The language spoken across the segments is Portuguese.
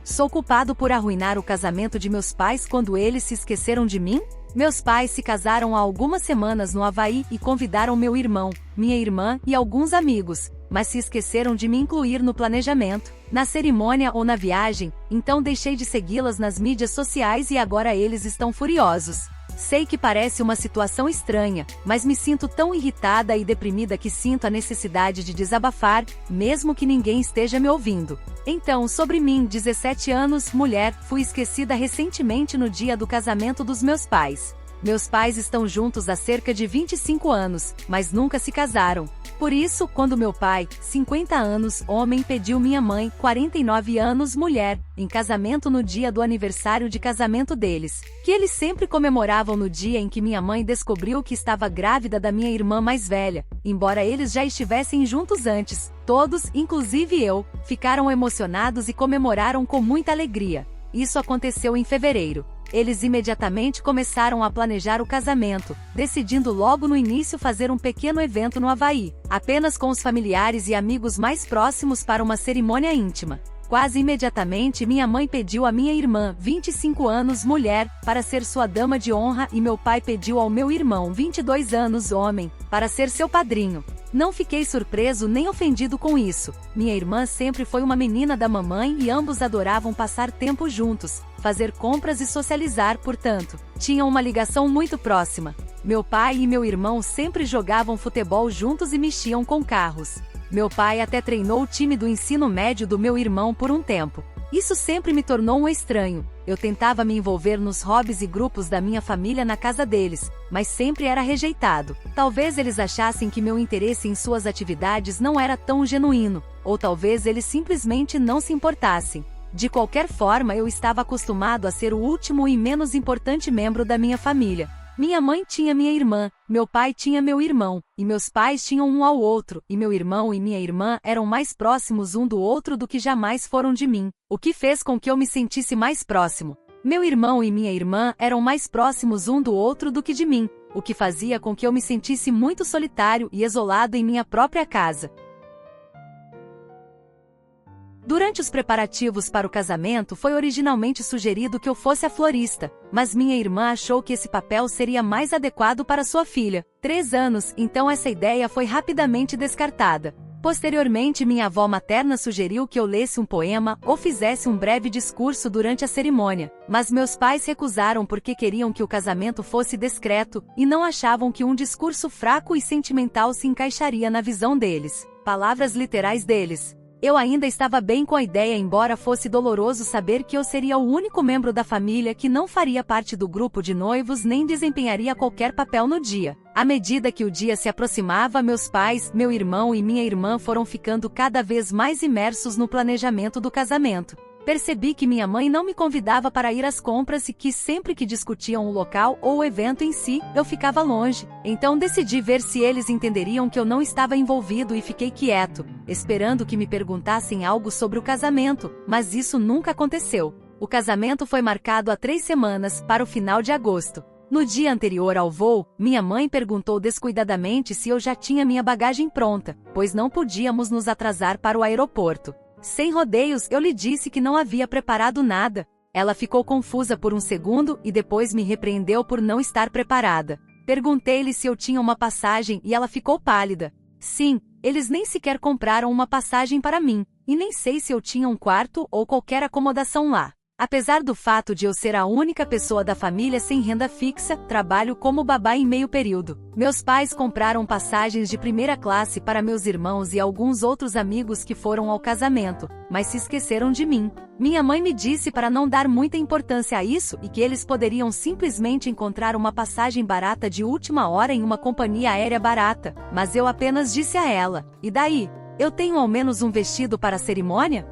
Sou culpado por arruinar o casamento de meus pais quando eles se esqueceram de mim? Meus pais se casaram há algumas semanas no Havaí e convidaram meu irmão, minha irmã e alguns amigos, mas se esqueceram de me incluir no planejamento, na cerimônia ou na viagem, então deixei de segui-las nas mídias sociais e agora eles estão furiosos. Sei que parece uma situação estranha, mas me sinto tão irritada e deprimida que sinto a necessidade de desabafar, mesmo que ninguém esteja me ouvindo. Então, sobre mim, 17 anos, mulher, fui esquecida recentemente no dia do casamento dos meus pais. Meus pais estão juntos há cerca de 25 anos, mas nunca se casaram. Por isso, quando meu pai, 50 anos, homem, pediu minha mãe, 49 anos, mulher, em casamento no dia do aniversário de casamento deles, que eles sempre comemoravam no dia em que minha mãe descobriu que estava grávida da minha irmã mais velha, embora eles já estivessem juntos antes, todos, inclusive eu, ficaram emocionados e comemoraram com muita alegria. Isso aconteceu em fevereiro. Eles imediatamente começaram a planejar o casamento, decidindo logo no início fazer um pequeno evento no Havaí, apenas com os familiares e amigos mais próximos para uma cerimônia íntima. Quase imediatamente minha mãe pediu à minha irmã, 25 anos, mulher, para ser sua dama de honra e meu pai pediu ao meu irmão, 22 anos, homem, para ser seu padrinho. Não fiquei surpreso nem ofendido com isso. Minha irmã sempre foi uma menina da mamãe e ambos adoravam passar tempo juntos, fazer compras e socializar, portanto, tinham uma ligação muito próxima. Meu pai e meu irmão sempre jogavam futebol juntos e mexiam com carros. Meu pai até treinou o time do ensino médio do meu irmão por um tempo. Isso sempre me tornou um estranho. Eu tentava me envolver nos hobbies e grupos da minha família na casa deles, mas sempre era rejeitado. Talvez eles achassem que meu interesse em suas atividades não era tão genuíno, ou talvez eles simplesmente não se importassem. De qualquer forma, eu estava acostumado a ser o último e menos importante membro da minha família. Minha mãe tinha minha irmã, meu pai tinha meu irmão, e meus pais tinham um ao outro, e meu irmão e minha irmã eram mais próximos um do outro do que jamais foram de mim, o que fez com que eu me sentisse mais próximo. Meu irmão e minha irmã eram mais próximos um do outro do que de mim, o que fazia com que eu me sentisse muito solitário e isolado em minha própria casa. Durante os preparativos para o casamento foi originalmente sugerido que eu fosse a florista, mas minha irmã achou que esse papel seria mais adequado para sua filha, 3 anos, então essa ideia foi rapidamente descartada. Posteriormente, minha avó materna sugeriu que eu lesse um poema ou fizesse um breve discurso durante a cerimônia, mas meus pais recusaram porque queriam que o casamento fosse discreto e não achavam que um discurso fraco e sentimental se encaixaria na visão deles. Palavras literais deles. Eu ainda estava bem com a ideia, embora fosse doloroso saber que eu seria o único membro da família que não faria parte do grupo de noivos nem desempenharia qualquer papel no dia. À medida que o dia se aproximava, meus pais, meu irmão e minha irmã foram ficando cada vez mais imersos no planejamento do casamento. Percebi que minha mãe não me convidava para ir às compras e que sempre que discutiam o local ou o evento em si, eu ficava longe. Então decidi ver se eles entenderiam que eu não estava envolvido e fiquei quieto, esperando que me perguntassem algo sobre o casamento, mas isso nunca aconteceu. O casamento foi marcado há 3 semanas, para o final de agosto. No dia anterior ao voo, minha mãe perguntou descuidadamente se eu já tinha minha bagagem pronta, pois não podíamos nos atrasar para o aeroporto. Sem rodeios, eu lhe disse que não havia preparado nada. Ela ficou confusa por um segundo e depois me repreendeu por não estar preparada. Perguntei-lhe se eu tinha uma passagem e ela ficou pálida. Sim, eles nem sequer compraram uma passagem para mim, e nem sei se eu tinha um quarto ou qualquer acomodação lá. Apesar do fato de eu ser a única pessoa da família sem renda fixa, trabalho como babá em meio período. Meus pais compraram passagens de primeira classe para meus irmãos e alguns outros amigos que foram ao casamento, mas se esqueceram de mim. Minha mãe me disse para não dar muita importância a isso e que eles poderiam simplesmente encontrar uma passagem barata de última hora em uma companhia aérea barata, mas eu apenas disse a ela: "E daí? Eu tenho ao menos um vestido para a cerimônia?"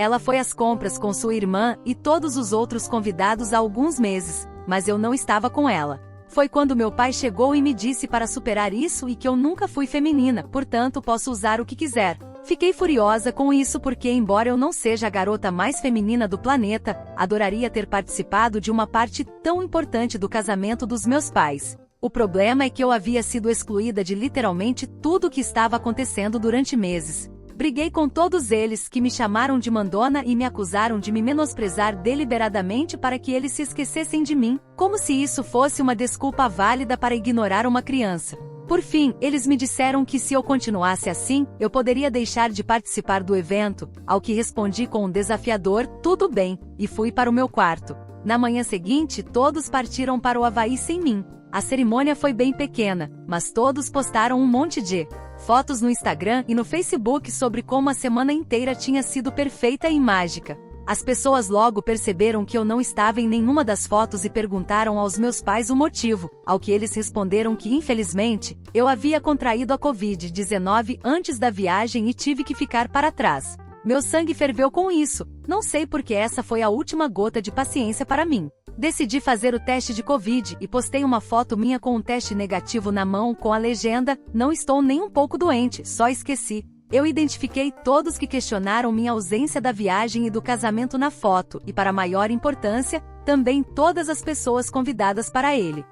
Ela foi às compras com sua irmã e todos os outros convidados há alguns meses, mas eu não estava com ela. Foi quando meu pai chegou e me disse para superar isso e que eu nunca fui feminina, portanto posso usar o que quiser. Fiquei furiosa com isso porque, embora eu não seja a garota mais feminina do planeta, adoraria ter participado de uma parte tão importante do casamento dos meus pais. O problema é que eu havia sido excluída de literalmente tudo o que estava acontecendo durante meses. Briguei com todos eles, que me chamaram de mandona e me acusaram de me menosprezar deliberadamente para que eles se esquecessem de mim, como se isso fosse uma desculpa válida para ignorar uma criança. Por fim, eles me disseram que se eu continuasse assim, eu poderia deixar de participar do evento, ao que respondi com um desafiador, tudo bem, e fui para o meu quarto. Na manhã seguinte, todos partiram para o Havaí sem mim. A cerimônia foi bem pequena, mas todos postaram um monte de fotos no Instagram e no Facebook sobre como a semana inteira tinha sido perfeita e mágica. As pessoas logo perceberam que eu não estava em nenhuma das fotos e perguntaram aos meus pais o motivo, ao que eles responderam que infelizmente, eu havia contraído a Covid-19 antes da viagem e tive que ficar para trás. Meu sangue ferveu com isso, não sei porque essa foi a última gota de paciência para mim. Decidi fazer o teste de Covid e postei uma foto minha com um teste negativo na mão com a legenda, não estou nem um pouco doente, só esqueci. Eu identifiquei todos que questionaram minha ausência da viagem e do casamento na foto, e para maior importância, também todas as pessoas convidadas para ele.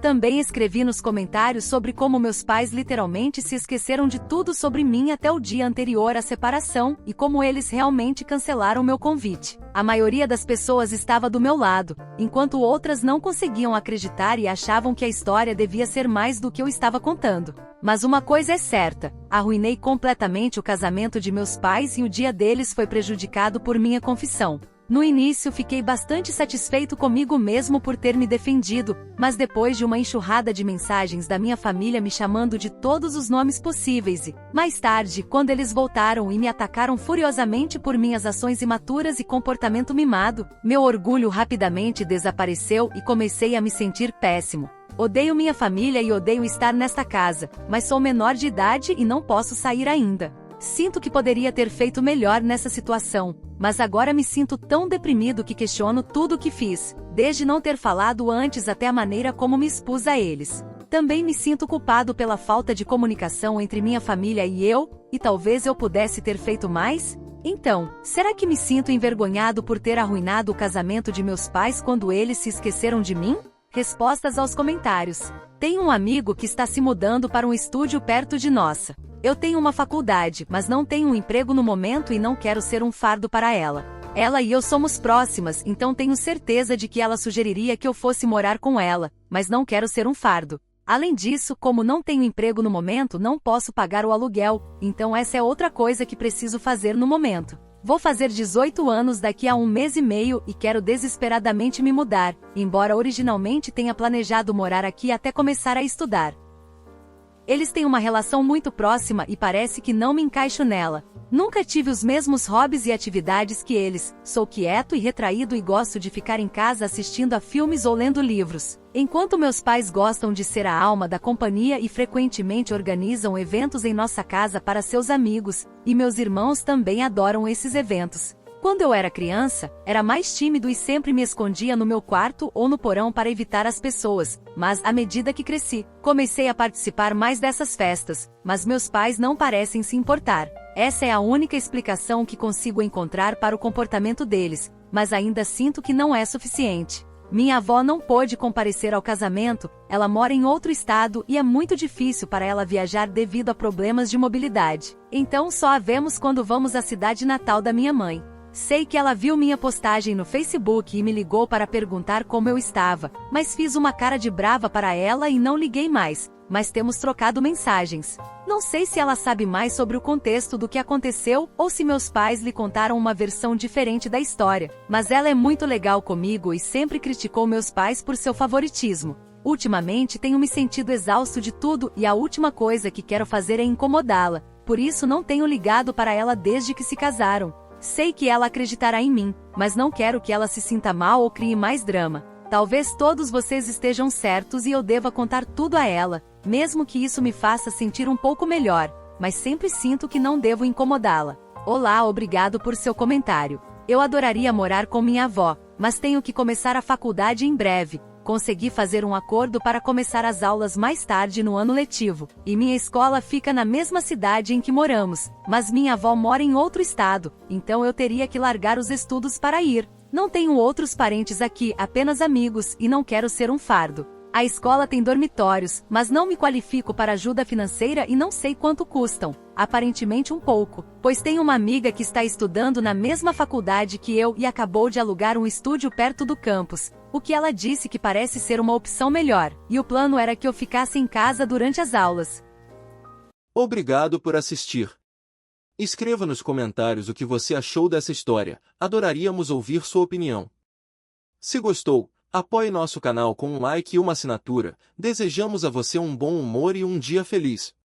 Também escrevi nos comentários sobre como meus pais literalmente se esqueceram de tudo sobre mim até o dia anterior à separação, e como eles realmente cancelaram meu convite. A maioria das pessoas estava do meu lado, enquanto outras não conseguiam acreditar e achavam que a história devia ser mais do que eu estava contando. Mas uma coisa é certa, arruinei completamente o casamento de meus pais e o dia deles foi prejudicado por minha confissão. No início fiquei bastante satisfeito comigo mesmo por ter me defendido, mas depois de uma enxurrada de mensagens da minha família me chamando de todos os nomes possíveis e, mais tarde, quando eles voltaram e me atacaram furiosamente por minhas ações imaturas e comportamento mimado, meu orgulho rapidamente desapareceu e comecei a me sentir péssimo. Odeio minha família e odeio estar nesta casa, mas sou menor de idade e não posso sair ainda. Sinto que poderia ter feito melhor nessa situação, mas agora me sinto tão deprimido que questiono tudo o que fiz, desde não ter falado antes até a maneira como me expus a eles. Também me sinto culpado pela falta de comunicação entre minha família e eu, e talvez eu pudesse ter feito mais? Então, será que me sinto envergonhado por ter arruinado o casamento de meus pais quando eles se esqueceram de mim? Respostas aos comentários. Tenho um amigo que está se mudando para um estúdio perto de nossa. Eu tenho uma faculdade, mas não tenho um emprego no momento e não quero ser um fardo para ela. Ela e eu somos próximas, então tenho certeza de que ela sugeriria que eu fosse morar com ela, mas não quero ser um fardo. Além disso, como não tenho emprego no momento, não posso pagar o aluguel, então essa é outra coisa que preciso fazer no momento. Vou fazer 18 anos daqui a 1 mês e meio e quero desesperadamente me mudar, embora originalmente tenha planejado morar aqui até começar a estudar. Eles têm uma relação muito próxima e parece que não me encaixo nela. Nunca tive os mesmos hobbies e atividades que eles, sou quieto e retraído e gosto de ficar em casa assistindo a filmes ou lendo livros. Enquanto meus pais gostam de ser a alma da companhia e frequentemente organizam eventos em nossa casa para seus amigos, e meus irmãos também adoram esses eventos. Quando eu era criança, era mais tímido e sempre me escondia no meu quarto ou no porão para evitar as pessoas, mas à medida que cresci, comecei a participar mais dessas festas, mas meus pais não parecem se importar. Essa é a única explicação que consigo encontrar para o comportamento deles, mas ainda sinto que não é suficiente. Minha avó não pôde comparecer ao casamento, ela mora em outro estado e é muito difícil para ela viajar devido a problemas de mobilidade. Então só a vemos quando vamos à cidade natal da minha mãe. Sei que ela viu minha postagem no Facebook e me ligou para perguntar como eu estava, mas fiz uma cara de brava para ela e não liguei mais, mas temos trocado mensagens. Não sei se ela sabe mais sobre o contexto do que aconteceu ou se meus pais lhe contaram uma versão diferente da história, mas ela é muito legal comigo e sempre criticou meus pais por seu favoritismo. Ultimamente tenho me sentido exausto de tudo e a última coisa que quero fazer é incomodá-la, por isso não tenho ligado para ela desde que se casaram. Sei que ela acreditará em mim, mas não quero que ela se sinta mal ou crie mais drama. Talvez todos vocês estejam certos e eu deva contar tudo a ela, mesmo que isso me faça sentir um pouco melhor, mas sempre sinto que não devo incomodá-la. Olá, obrigado por seu comentário. Eu adoraria morar com minha avó, mas tenho que começar a faculdade em breve. Consegui fazer um acordo para começar as aulas mais tarde no ano letivo, e minha escola fica na mesma cidade em que moramos, mas minha avó mora em outro estado, então eu teria que largar os estudos para ir. Não tenho outros parentes aqui, apenas amigos, e não quero ser um fardo. A escola tem dormitórios, mas não me qualifico para ajuda financeira e não sei quanto custam. aparentemente um pouco, pois tenho uma amiga que está estudando na mesma faculdade que eu e acabou de alugar um estúdio perto do campus, o que ela disse que parece ser uma opção melhor, e o plano era que eu ficasse em casa durante as aulas. Obrigado por assistir. Escreva nos comentários o que você achou dessa história, adoraríamos ouvir sua opinião. Se gostou, apoie nosso canal com um like e uma assinatura. Desejamos a você um bom humor e um dia feliz.